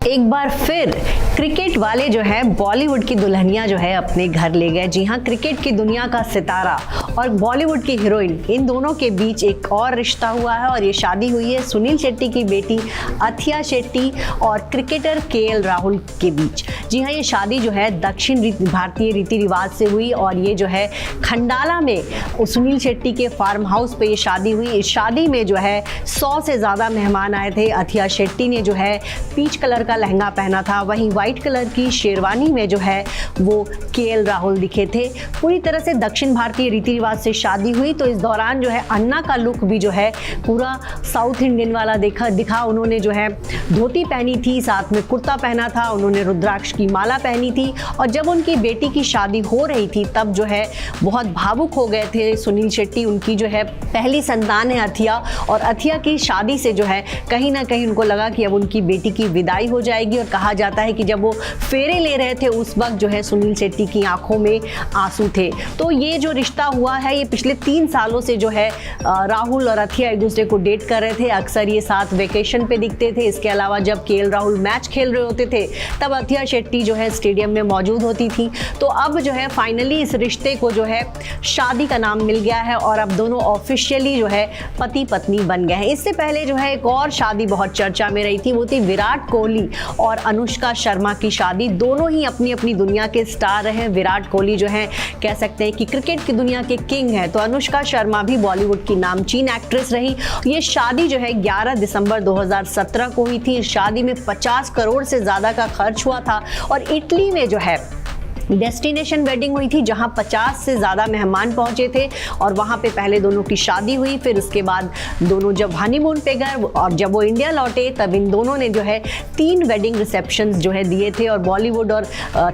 एक बार फिर क्रिकेट वाले जो है बॉलीवुड की दुल्हनिया जो है अपने घर ले गए। जी हाँ, क्रिकेट की दुनिया का सितारा और बॉलीवुड की हीरोइन, इन दोनों के बीच एक और रिश्ता हुआ है और ये शादी हुई है सुनील शेट्टी की बेटी अथिया शेट्टी और क्रिकेटर केएल राहुल के बीच। जी हाँ, ये शादी जो है दक्षिण भारतीय रीति रिवाज से हुई और ये जो है खंडाला में सुनील शेट्टी के फार्म हाउस पे ये शादी हुई। इस शादी में जो है 100 से ज़्यादा मेहमान आए थे। अथिया शेट्टी ने जो है पीच कलर का लहंगा पहना था, वहीं व्हाइट कलर की शेरवानी में जो है वो केएल राहुल दिखे थे। पूरी तरह से दक्षिण भारतीय रीति रिवाज से शादी हुई। तो इस दौरान जो है अन्ना का लुक भी जो है पूरा साउथ इंडियन वाला दिखा। उन्होंने जो है धोती पहनी थी, साथ में कुर्ता पहना था, उन्होंने रुद्राक्ष की माला पहनी थी और जब उनकी बेटी की शादी हो रही थी तब जो है बहुत भावुक हो गए थे सुनील शेट्टी। उनकी जो है पहली संतान है अथिया और अथिया की शादी से जो है कहीं ना कहीं उनको लगा कि अब उनकी बेटी की विदाई हो जाएगी और कहा जाता है कि जब वो फेरे ले रहे थे उस वक्त जो है सुनील शेट्टी की आंखों में आंसू थे। तो ये जो रिश्ता हुआ है ये पिछले 3 सालों से जो है राहुल और अथिया एक दूसरे को डेट कर रहे थे। अक्सर ये साथ वेकेशन पे दिखते थे। इसके अलावा जब केएल राहुल मैच खेल रहे होते थे तब अथिया शेट्टी जो है स्टेडियम में मौजूद होती थी। तो अब जो है फाइनली इस रिश्ते को जो है शादी का नाम मिल गया है और अब दोनों ऑफिशियली जो है पति पत्नी बन गए हैं। इससे पहले जो है एक और शादी बहुत चर्चा में रही थी, वो थी विराट कोहली और अनुष्का शर्मा की शादी। दोनों ही अपनी अपनी दुनिया के स्टार रहे। विराट कोहली जो है कह सकते हैं कि क्रिकेट की दुनिया के किंग हैं, तो अनुष्का शर्मा भी बॉलीवुड की नामचीन एक्ट्रेस रही। ये शादी जो है 11 दिसंबर 2017 को हुई थी। इस शादी में 50 करोड़ से ज़्यादा का खर्च हुआ था और इटली में जो है डेस्टिनेशन वेडिंग हुई थी जहां 50 से ज़्यादा मेहमान पहुंचे थे और वहां पे पहले दोनों की शादी हुई। फिर उसके बाद दोनों जब हनीमून पे गए और जब वो इंडिया लौटे तब इन दोनों ने जो है 3 वेडिंग रिसेप्शंस जो है दिए थे और बॉलीवुड और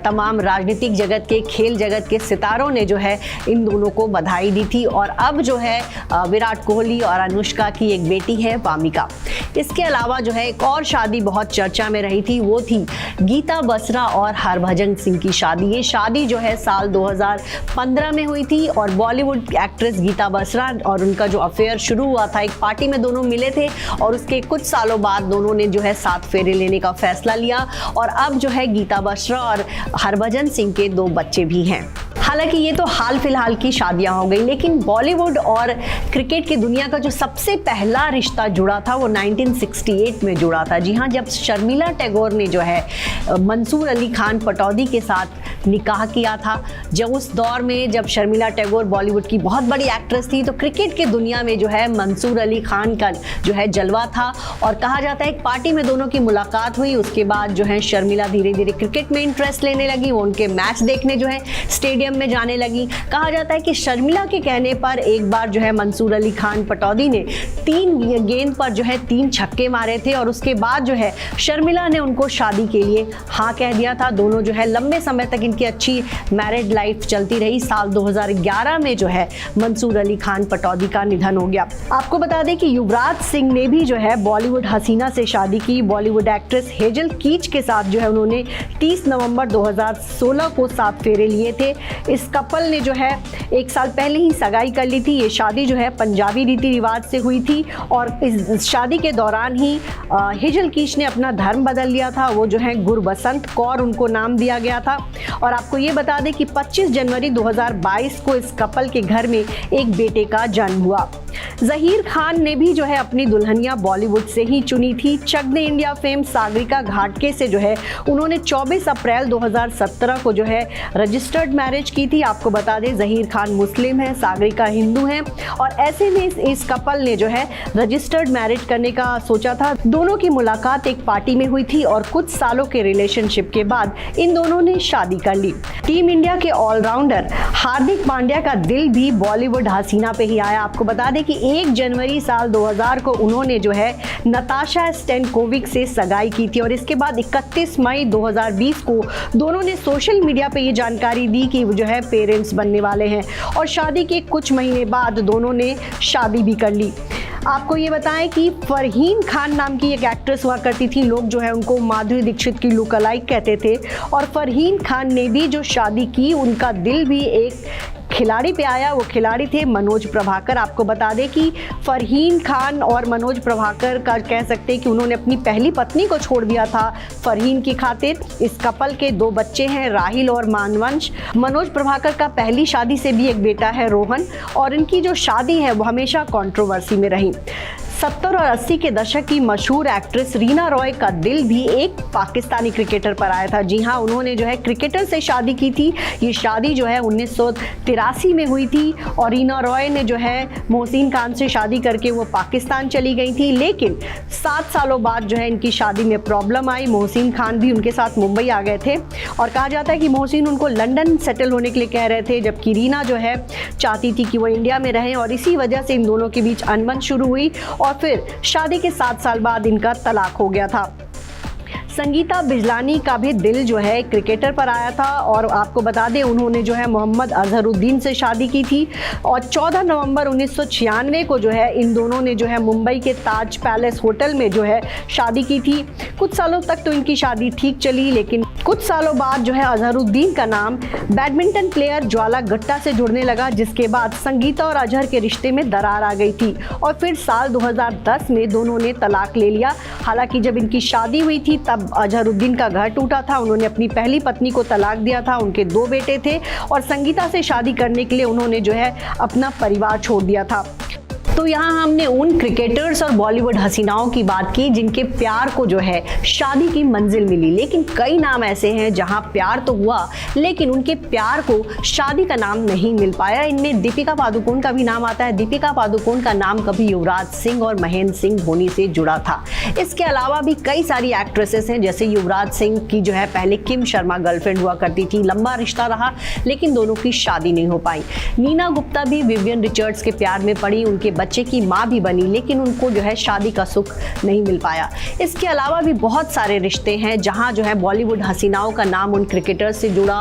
तमाम राजनीतिक जगत के, खेल जगत के सितारों ने जो है इन दोनों को बधाई दी थी। और अब जो है विराट कोहली और अनुष्का की एक बेटी है वामिका। इसके अलावा जो है एक और शादी बहुत चर्चा में रही थी, वो थी गीता बसरा और हरभजन सिंह की शादी। शादी जो है साल 2015 में हुई थी और बॉलीवुड एक्ट्रेस गीता बसरा और उनका जो अफेयर शुरू हुआ था, एक पार्टी में दोनों मिले थे और उसके कुछ सालों बाद दोनों ने जो है 7 फेरे लेने का फैसला लिया और अब जो है गीता बसरा और हरभजन सिंह के 2 बच्चे भी हैं। हालांकि ये तो हाल फिलहाल की शादियां हो गई, लेकिन बॉलीवुड और क्रिकेट की दुनिया का जो सबसे पहला रिश्ता जुड़ा था वो 1968 में जुड़ा था। जी हाँ, जब शर्मिला टैगोर ने जो है मंसूर अली खान पटौदी के साथ निकाह किया था। जब उस दौर में जब शर्मिला टैगोर बॉलीवुड की बहुत बड़ी एक्ट्रेस थी तो क्रिकेट की दुनिया में जो है मंसूर अली खान का जो है जलवा था और कहा जाता है एक पार्टी में दोनों की मुलाकात हुई। उसके बाद जो है शर्मिला धीरे धीरे क्रिकेट में इंटरेस्ट लेने लगी, वो उनके मैच देखने जो है स्टेडियम में जाने लगी। कहा जाता है कि शर्मिला के कहने पर एक बार जो है मंसूर अली खान पटौदी ने 3 गेंद पर जो है 3 छक्के मारे थे और उसके बाद जो है शर्मिला ने उनको शादी के लिए हाँ कह दिया था। दोनों जो है लंबे समय तक इनकी अच्छी मैरिड लाइफ चलती रही। साल 2011 में जो है मंसूर अली खान पटौदी का निधन हो गया। आपको बता दें कि युवराज सिंह ने भी जो है बॉलीवुड हसीना से शादी की। बॉलीवुड एक्ट्रेस हेजल कीच के साथ जो है उन्होंने 30 नवंबर 2016 को 7 फेरे लिए थे। इस कपल ने जो है 1 साल पहले ही सगाई कर ली थी। ये शादी जो है पंजाबी रीति रिवाज से हुई थी और इस शादी के दौरान ही हेजल कीच ने अपना धर्म बदल लिया था। वो जो है गुरबसंत कौर उनको नाम दिया गया था। और आपको ये बता दें कि 25 जनवरी 2022 को इस कपल के घर में एक बेटे का जन्म हुआ। ज़हीर खान ने भी जो है अपनी दुल्हनिया बॉलीवुड से ही चुनी थी। चक दे इंडिया फेम सागरिका घाटगे से जो है उन्होंने 24 अप्रैल 2017 को जो है रजिस्टर्ड मैरिज की थी। आपको बता दें ज़हीर खान मुस्लिम है, सागरिका हिंदू हैं और ऐसे में इस कपल ने जो है रजिस्टर्ड मैरिज करने का सोचा था। दोनों की मुलाकात एक पार्टी में हुई थी और कुछ सालों के रिलेशनशिप के बाद इन दोनों ने शादी कर ली। टीम इंडिया के ऑलराउंडर हार्दिक पांड्या का दिल भी बॉलीवुड हसीना पे ही आया। आपको बता दें कि 1 जनवरी साल 2000 को उन्होंने जो है नताशा स्टैनकोविक से सगाई की थी और इसके बाद 31 मई 2020 को दोनों ने सोशल मीडिया पे ये जानकारी दी कि वो जो है पेरेंट्स बनने वाले हैं और शादी के कुछ महीने बाद दोनों ने शादी भी कर ली। आपको ये बताएं कि फरहीन खान नाम की एक एक्ट्रेस हुआ करती थी। लोग जो है उनको माधुरी दीक्षित की लुक अलाइक कहते थे और फरहीन खान ने भी जो शादी की उनका दिल भी एक खिलाड़ी पे आया, वो खिलाड़ी थे मनोज प्रभाकर। आपको बता दें कि फरहीन खान और मनोज प्रभाकर का कह सकते हैं कि उन्होंने अपनी पहली पत्नी को छोड़ दिया था फरहीन की खातिर। इस कपल के 2 बच्चे हैं, राहिल और मानवंश। मनोज प्रभाकर का पहली शादी से भी एक बेटा है, रोहन, और इनकी जो शादी है वो हमेशा कंट्रोवर्सी में रही। 70 और 80 के दशक की मशहूर एक्ट्रेस रीना रॉय का दिल भी एक पाकिस्तानी क्रिकेटर पर आया था। जी हाँ, उन्होंने जो है क्रिकेटर से शादी की थी। ये शादी जो है 1983 में हुई थी और रीना रॉय ने जो है मोहसिन खान से शादी करके वो पाकिस्तान चली गई थी। लेकिन 7 सालों बाद जो है इनकी शादी में प्रॉब्लम आई। मोहसिन खान भी उनके साथ मुंबई आ गए थे और कहा जाता है कि मोहसिन उनको लंदन सेटल होने के लिए कह रहे थे, जबकि रीना जो है चाहती थी कि वो इंडिया में रहें, और इसी वजह से इन दोनों के बीच अनबन शुरू हुई और फिर शादी के 7 साल बाद इनका तलाक हो गया था। संगीता बिजलानी का भी दिल जो है क्रिकेटर पर आया था और आपको बता दें उन्होंने जो है मोहम्मद अजहरुद्दीन से शादी की थी और 14 नवंबर 1996 को जो है इन दोनों ने जो है मुंबई के ताज पैलेस होटल में जो है शादी की थी। कुछ सालों तक तो इनकी शादी ठीक चली, लेकिन कुछ सालों बाद जो है अजहरुद्दीन का नाम बैडमिंटन प्लेयर ज्वाला गुट्टा से जुड़ने लगा, जिसके बाद संगीता और अजहर के रिश्ते में दरार आ गई थी और फिर साल 2010 में दोनों ने तलाक ले लिया। हालांकि जब इनकी शादी हुई थी तब अजहरुद्दीन का घर टूटा था, उन्होंने अपनी पहली पत्नी को तलाक दिया था, उनके 2 बेटे थे और संगीता से शादी करने के लिए उन्होंने जो है अपना परिवार छोड़ दिया था। तो यहाँ हमने उन क्रिकेटर्स और बॉलीवुड हसीनाओं की बात की जिनके प्यार को जो है शादी की मंजिल मिली, लेकिन कई नाम ऐसे हैं जहाँ प्यार तो हुआ लेकिन उनके प्यार को शादी का नाम नहीं मिल पाया। इनमें दीपिका पादुकोण का भी नाम आता है। दीपिका पादुकोण का नाम कभी युवराज सिंह और महेंद्र सिंह धोनी से जुड़ा था। इसके अलावा भी कई सारी एक्ट्रेसेस हैं, जैसे युवराज सिंह की जो है पहले किम शर्मा गर्लफ्रेंड हुआ करती थी, लंबा रिश्ता रहा लेकिन दोनों की शादी नहीं हो पाई। नीना गुप्ता भी विवियन रिचर्ड्स के प्यार में पड़ी, उनके बच्चे की मां भी बनी, लेकिन उनको जो है शादी का सुख नहीं मिल पाया। इसके अलावा भी बहुत सारे रिश्ते हैं जहां जो है बॉलीवुड हसीनाओं का नाम उन क्रिकेटर्स से जुड़ा,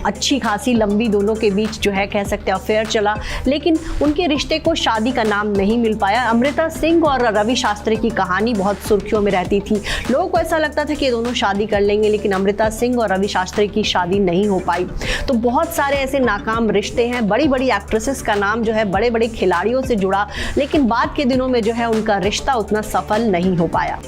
अच्छी खासी लंबी दोनों के बीच जो है कह सकते हैं अफेयर चला, लेकिन उनके रिश्ते को शादी का नाम नहीं मिल पाया। अमृता सिंह और रवि शास्त्री की कहानी बहुत सुर्खियों में रहती थी। लोगों को ऐसा लगता था कि ये दोनों शादी कर लेंगे, लेकिन अमृता सिंह और रवि शास्त्री की शादी नहीं हो पाई। तो बहुत सारे ऐसे नाकाम रिश्ते हैं। बड़ी बड़ी एक्ट्रेसेस का नाम जो है बड़े बड़े खिलाड़ियों से जुड़ा, लेकिन बाद के दिनों में जो है उनका रिश्ता उतना सफल नहीं हो पाया।